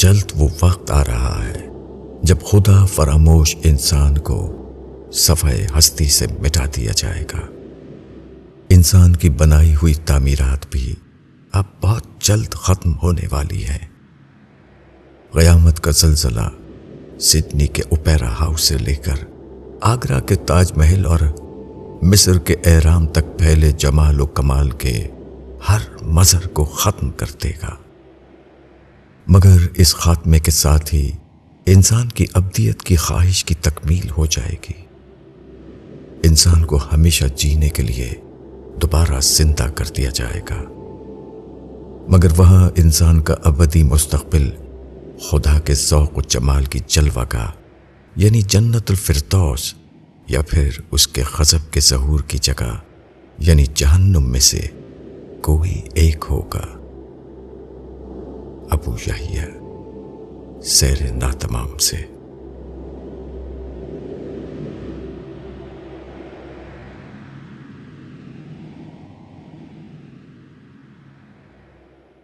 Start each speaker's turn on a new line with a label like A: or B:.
A: جلد وہ وقت آ رہا ہے جب خدا فراموش انسان کو صفحۂ ہستی سے مٹا دیا جائے گا۔ انسان کی بنائی ہوئی تعمیرات بھی اب بہت جلد ختم ہونے والی ہیں۔ قیامت کا زلزلہ سڈنی کے اوپیرا ہاؤس سے لے کر آگرہ کے تاج محل اور مصر کے اہرام تک پھیلے جمال و کمال کے ہر منظر کو ختم کر دے گا، مگر اس خاتمے کے ساتھ ہی انسان کی ابدیت کی خواہش کی تکمیل ہو جائے گی۔ انسان کو ہمیشہ جینے کے لیے دوبارہ زندہ کر دیا جائے گا، مگر وہاں انسان کا ابدی مستقبل خدا کے ذوق و جمال کی جلوہ گاہ یعنی جنت الفردوس یا پھر اس کے غضب کے ظہور کی جگہ یعنی جہنم میں سے کوئی ایک ہوگا۔ ابو یحییٰ سیر ناتمام سے۔